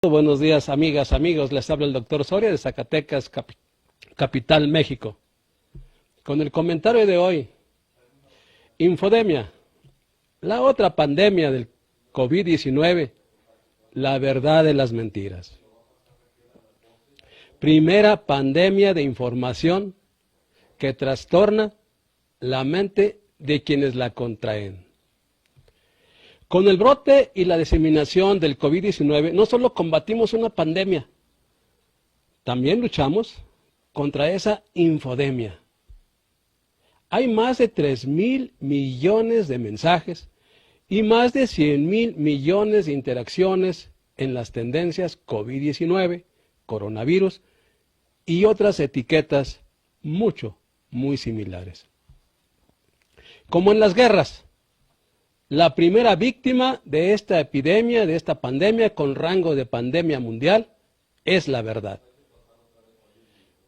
Buenos días, amigas, amigos. Les habla el doctor Soria de Zacatecas, capital México. Con el comentario de hoy, infodemia, la otra pandemia del COVID-19, la verdad de las mentiras. Primera pandemia de información que trastorna la mente de quienes la contraen. Con el brote y la diseminación del COVID-19, no solo combatimos una pandemia, también luchamos contra esa infodemia. Hay más de 3,000 millones de mensajes y más de 100,000 millones de interacciones en las tendencias COVID-19, coronavirus y otras etiquetas muy similares. Como en las guerras, la primera víctima de esta epidemia, de esta pandemia con rango de pandemia mundial, es la verdad.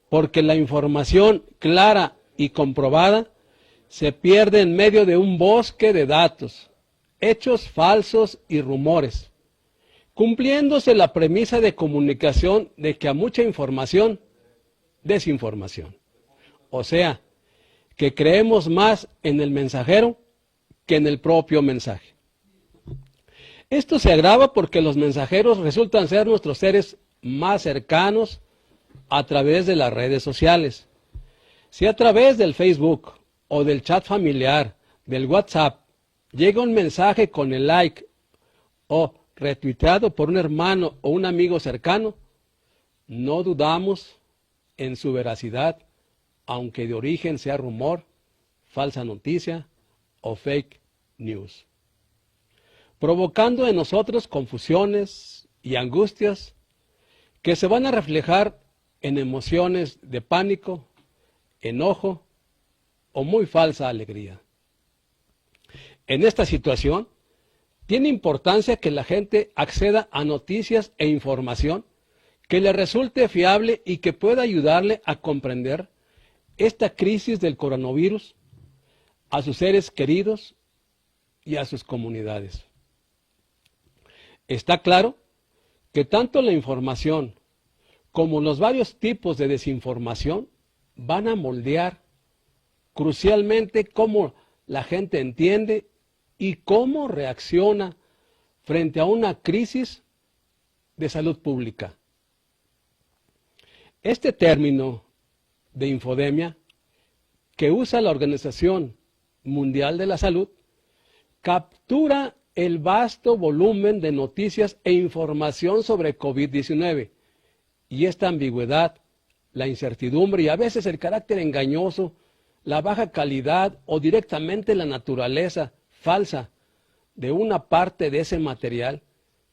Porque la información clara y comprobada se pierde en medio de un bosque de datos, hechos falsos y rumores, cumpliéndose la premisa de comunicación de que a mucha información, desinformación. O sea, que creemos más en el mensajero que en el propio mensaje. Esto se agrava porque los mensajeros resultan ser nuestros seres más cercanos a través de las redes sociales. Si a través del Facebook o del chat familiar, del WhatsApp, llega un mensaje con el like o retuiteado por un hermano o un amigo cercano, no dudamos en su veracidad, aunque de origen sea rumor, falsa noticia o fake news, provocando en nosotros confusiones y angustias que se van a reflejar en emociones de pánico, enojo o muy falsa alegría. En esta situación, tiene importancia que la gente acceda a noticias e información que le resulte fiable y que pueda ayudarle a comprender esta crisis del coronavirus, a sus seres queridos y a sus comunidades. Está claro que tanto la información como los varios tipos de desinformación van a moldear crucialmente cómo la gente entiende y cómo reacciona frente a una crisis de salud pública. Este término de infodemia que usa la Organización Mundial de la Salud captura el vasto volumen de noticias e información sobre COVID-19 y esta ambigüedad, la incertidumbre y a veces el carácter engañoso, la baja calidad o directamente la naturaleza falsa de una parte de ese material,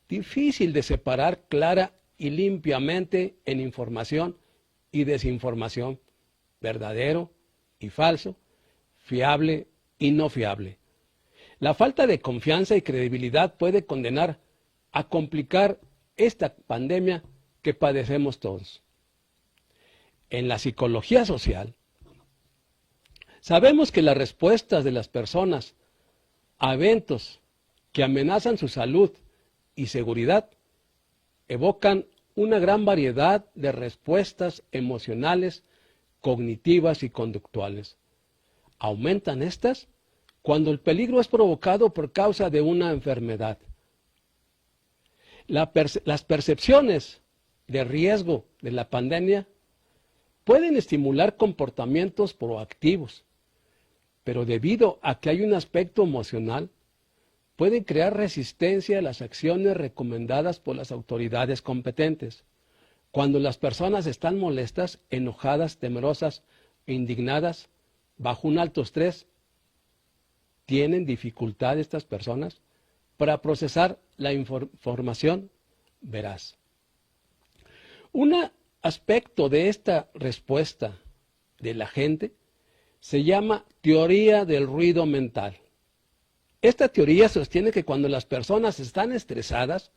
difícil de separar clara y limpiamente en información y desinformación, verdadero y falso, fiable y no fiable. La falta de confianza y credibilidad puede condenar a complicar esta pandemia que padecemos todos. En la psicología social, sabemos que las respuestas de las personas a eventos que amenazan su salud y seguridad evocan una gran variedad de respuestas emocionales, cognitivas y conductuales. Aumentan estas cuando el peligro es provocado por causa de una enfermedad. Las percepciones de riesgo de la pandemia pueden estimular comportamientos proactivos, pero debido a que hay un aspecto emocional, pueden crear resistencia a las acciones recomendadas por las autoridades competentes. Cuando las personas están molestas, enojadas, temerosas e indignadas, bajo un alto estrés, tienen dificultad estas personas para procesar la información veraz. Un aspecto de esta respuesta de la gente se llama teoría del ruido mental. Esta teoría sostiene que cuando las personas están estresadas,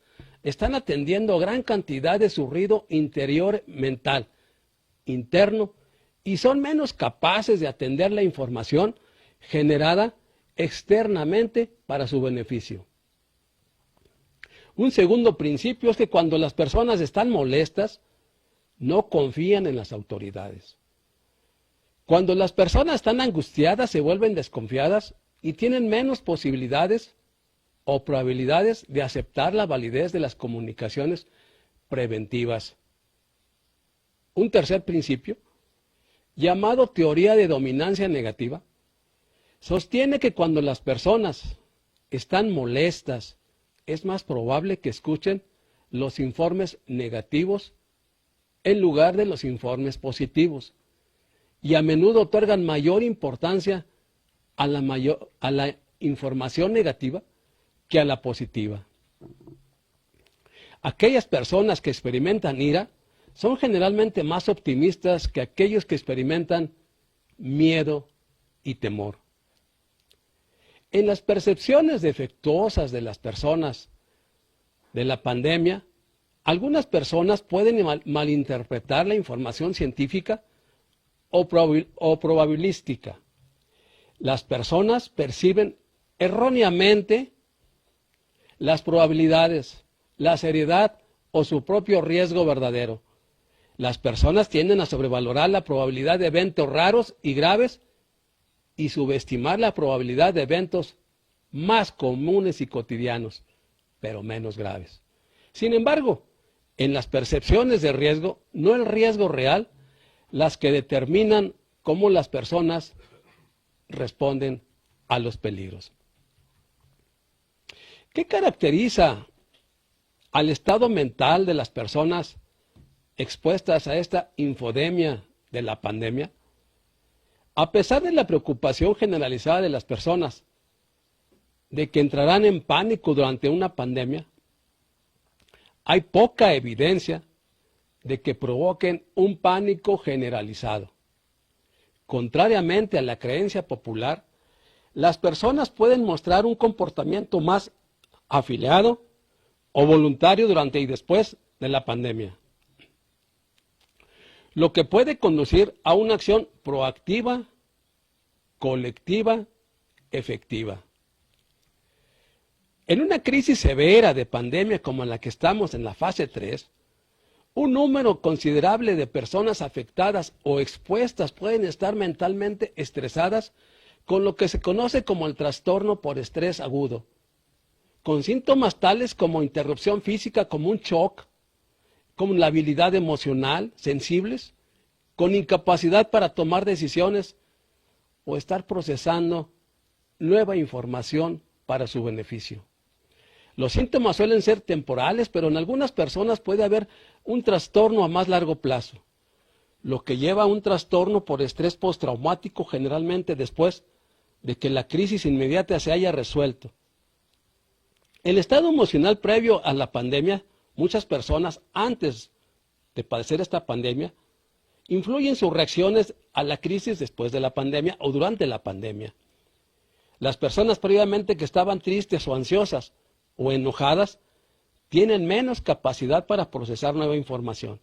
están atendiendo gran cantidad de su ruido interior mental, interno, y son menos capaces de atender la información generada externamente para su beneficio. Un segundo principio es que cuando las personas están molestas, no confían en las autoridades. Cuando las personas están angustiadas, se vuelven desconfiadas y tienen menos posibilidades o probabilidades de aceptar la validez de las comunicaciones preventivas. Un tercer principio, llamado teoría de dominancia negativa, sostiene que cuando las personas están molestas, es más probable que escuchen los informes negativos en lugar de los informes positivos, y a menudo otorgan mayor importancia a la información negativa que a la positiva. Aquellas personas que experimentan ira son generalmente más optimistas que aquellos que experimentan miedo y temor. En las percepciones defectuosas de las personas de la pandemia, algunas personas pueden malinterpretar la información científica o probabilística. Las personas perciben erróneamente las probabilidades, la seriedad o su propio riesgo verdadero. Las personas tienden a sobrevalorar la probabilidad de eventos raros y graves y subestimar la probabilidad de eventos más comunes y cotidianos, pero menos graves. Sin embargo, en las percepciones de riesgo, no el riesgo real, las que determinan cómo las personas responden a los peligros. ¿Qué caracteriza al estado mental de las personas expuestas a esta infodemia de la pandemia? A pesar de la preocupación generalizada de las personas de que entrarán en pánico durante una pandemia, hay poca evidencia de que provoquen un pánico generalizado. Contrariamente a la creencia popular, las personas pueden mostrar un comportamiento más afiliado o voluntario durante y después de la pandemia, lo que puede conducir a una acción proactiva, colectiva, efectiva. En una crisis severa de pandemia como en la que estamos en la fase 3, un número considerable de personas afectadas o expuestas pueden estar mentalmente estresadas con lo que se conoce como el trastorno por estrés agudo, con síntomas tales como interrupción física, como un shock, con labilidad emocional, sensibles, con incapacidad para tomar decisiones o estar procesando nueva información para su beneficio. Los síntomas suelen ser temporales, pero en algunas personas puede haber un trastorno a más largo plazo, lo que lleva a un trastorno por estrés postraumático generalmente después de que la crisis inmediata se haya resuelto. El estado emocional previo a la pandemia, muchas personas antes de padecer esta pandemia, influyen sus reacciones a la crisis después de la pandemia o durante la pandemia. Las personas previamente que estaban tristes o ansiosas o enojadas tienen menos capacidad para procesar nueva información.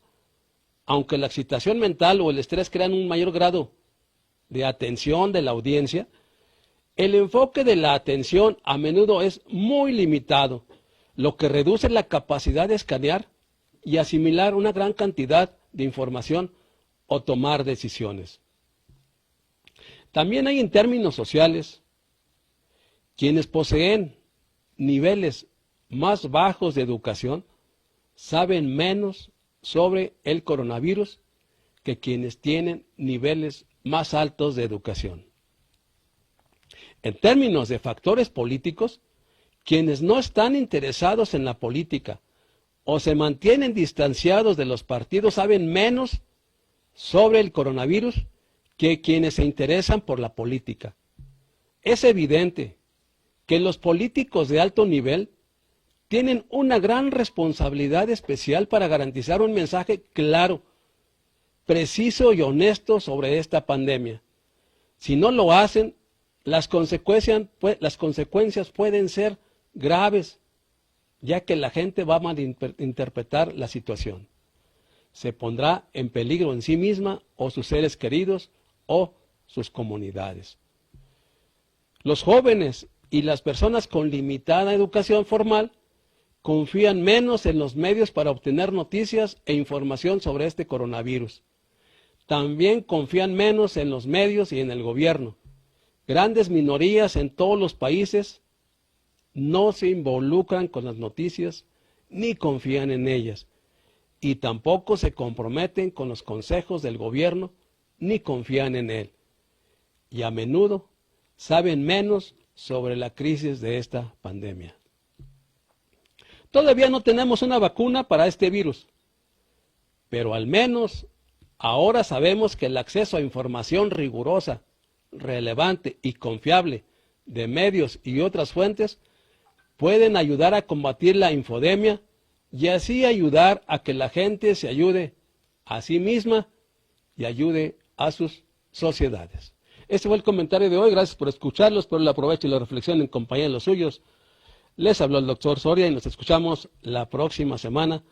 Aunque la excitación mental o el estrés crean un mayor grado de atención de la audiencia, el enfoque de la atención a menudo es muy limitado, lo que reduce la capacidad de escanear y asimilar una gran cantidad de información o tomar decisiones. También hay en términos sociales quienes poseen niveles más bajos de educación saben menos sobre el coronavirus que quienes tienen niveles más altos de educación. En términos de factores políticos, quienes no están interesados en la política o se mantienen distanciados de los partidos saben menos sobre el coronavirus que quienes se interesan por la política. Es evidente que los políticos de alto nivel tienen una gran responsabilidad especial para garantizar un mensaje claro, preciso y honesto sobre esta pandemia. Si no lo hacen, las consecuencias pueden ser graves, ya que la gente va a malinterpretar la situación. Se pondrá en peligro en sí misma o sus seres queridos o sus comunidades. Los jóvenes y las personas con limitada educación formal confían menos en los medios para obtener noticias e información sobre este coronavirus. También confían menos en los medios y en el gobierno. Grandes minorías en todos los países no se involucran con las noticias ni confían en ellas, y tampoco se comprometen con los consejos del gobierno ni confían en él. Y a menudo saben menos sobre la crisis de esta pandemia. Todavía no tenemos una vacuna para este virus, pero al menos ahora sabemos que el acceso a información rigurosa, relevante y confiable de medios y otras fuentes pueden ayudar a combatir la infodemia y así ayudar a que la gente se ayude a sí misma y ayude a sus sociedades. Este fue el comentario de hoy. Gracias por escucharlo. Espero lo aprovechen y lo reflexionen en compañía de los suyos. Les habló el doctor Soria y nos escuchamos la próxima semana,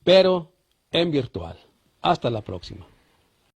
pero en virtual. Hasta la próxima.